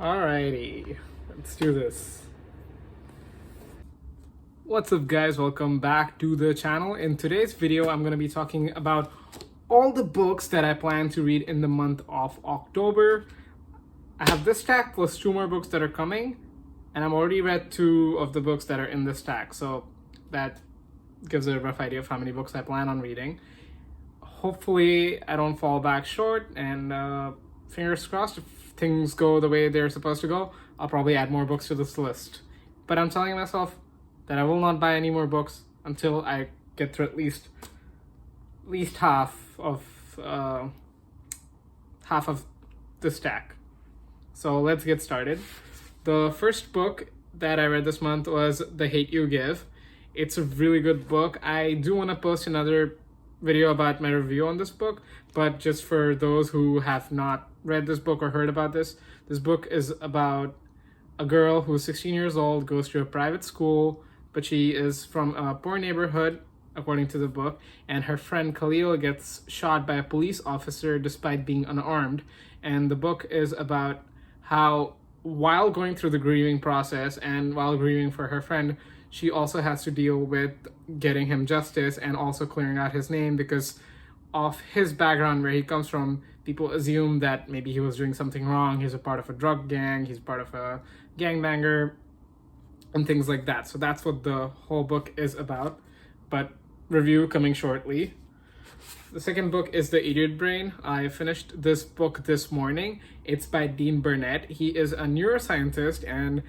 Alrighty, let's do this. What's up guys, welcome back to the channel. In today's video, I'm going to be talking about all the books that I plan to read in the month of October. I have this stack plus 2 more books that are coming, and I've already read 2 of the books that are in this stack, so that gives a rough idea of how many books I plan on reading. Hopefully I don't fall back short, and fingers crossed, if things go the way they're supposed to go, I'll probably add more books to this list. But I'm telling myself that I will not buy any more books until I get through at least half of the stack. So let's get started. The first book that I read this month was The Hate U Give. It's a really good book. I do want to post another video about my review on this book, but just for those who have not read this book or heard about this book is about a girl who's 16 years old, goes to a private school, but she is from a poor neighborhood, according to the book, and her friend Khalil gets shot by a police officer despite being unarmed. And the book is about how, while going through the grieving process and while grieving for her friend, she also has to deal with getting him justice and also clearing out his name because of his background, where he comes from. People assume that maybe he was doing something wrong. He's a part of a drug gang, he's part of a gangbanger, and things like that. So that's what the whole book is about, but review coming shortly. The second book is The Idiot Brain. I finished this book this morning. It's by Dean Burnett. He is a neuroscientist, and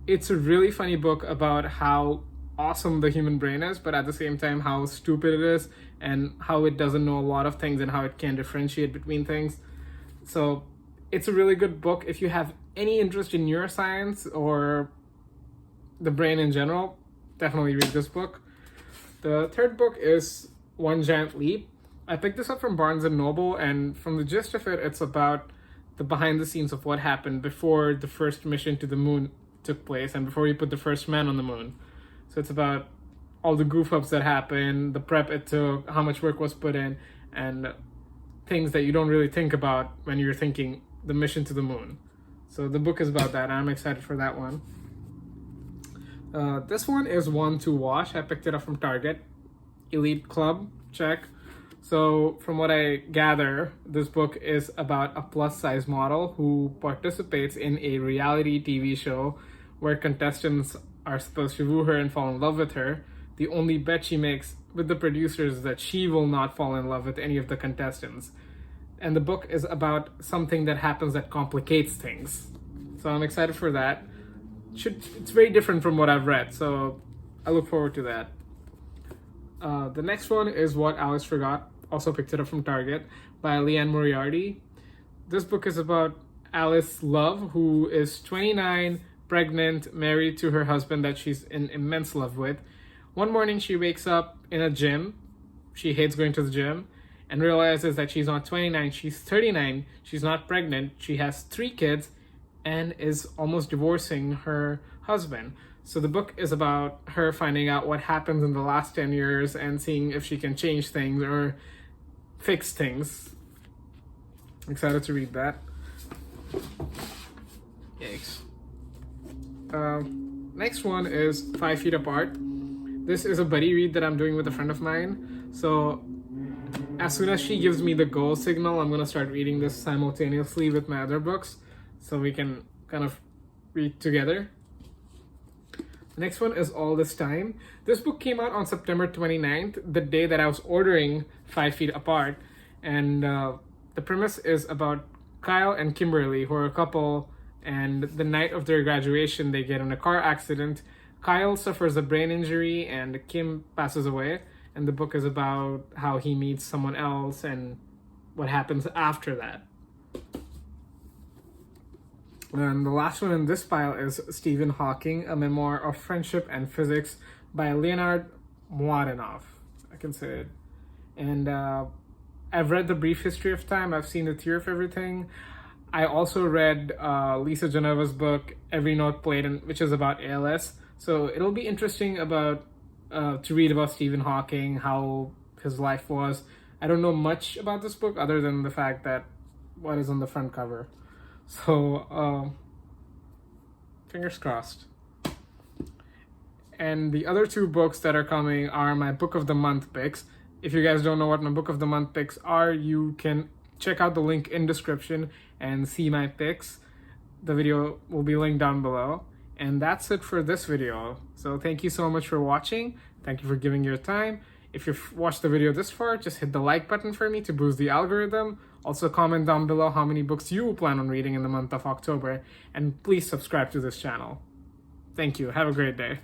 it's a really funny book about how awesome the human brain is, but at the same time how stupid it is and how it doesn't know a lot of things and how it can differentiate between things. So it's a really good book. If you have any interest in neuroscience or the brain in general, definitely read this book. The third book is One Giant Leap. I picked this up from Barnes & Noble, and from the gist of it, it's about the behind the scenes of what happened before the first mission to the moon took place and before we put the first man on the moon. So it's about all the goof ups that happened, the prep it took, how much work was put in, and things that you don't really think about when you're thinking the mission to the moon. So the book is about that, and I'm excited for that one. This one is one to watch. I picked it up from Target. Elite Club, check. So from what I gather, this book is about a plus size model who participates in a reality TV show where contestants are supposed to woo her and fall in love with her. The only bet she makes with the producers is that she will not fall in love with any of the contestants. And the book is about something that happens that complicates things. So I'm excited for that. It's very different from what I've read, so I look forward to that. The next one is What Alice Forgot. Also picked it up from Target, by Liane Moriarty. This book is about Alice Love, who is 29, pregnant, married to her husband that she's in immense love with. One morning she wakes up in a gym. She hates going to the gym and realizes that she's not 29, she's 39. She's not pregnant. She has 3 kids and is almost divorcing her husband. So the book is about her finding out what happens in the last 10 years and seeing if she can change things or fix things. Excited to read that. Yikes. Next one is 5 Feet Apart. This is a buddy read that I'm doing with a friend of mine. So as soon as she gives me the go signal, I'm going to start reading this simultaneously with my other books so we can kind of read together. The next one is All This Time. This book came out on September 29th, the day that I was ordering 5 Feet Apart. And the premise is about Kyle and Kimberly, who are a couple, and the night of their graduation, they get in a car accident. Kyle suffers a brain injury and Kim passes away. And the book is about how he meets someone else and what happens after that. And the last one in this pile is Stephen Hawking, A Memoir of Friendship and Physics by Leonard Mlodinow. I can say it. And I've read The Brief History of Time. I've seen The Theory of Everything. I also read Lisa Geneva's book, Every Note Played, which is about ALS. So it'll be interesting to read about Stephen Hawking, how his life was. I don't know much about this book other than the fact that what is on the front cover. So Fingers crossed. And the other two books that are coming are my Book of the Month picks. If you guys don't know what my Book of the Month picks are, you can check out the link in description and see my picks. The video will be linked down below. And that's it for this video. So thank you so much for watching. Thank you for giving your time. If you've watched the video this far, just hit the like button for me to boost the algorithm. Also comment down below how many books you plan on reading in the month of October. And please subscribe to this channel. Thank you. Have a great day.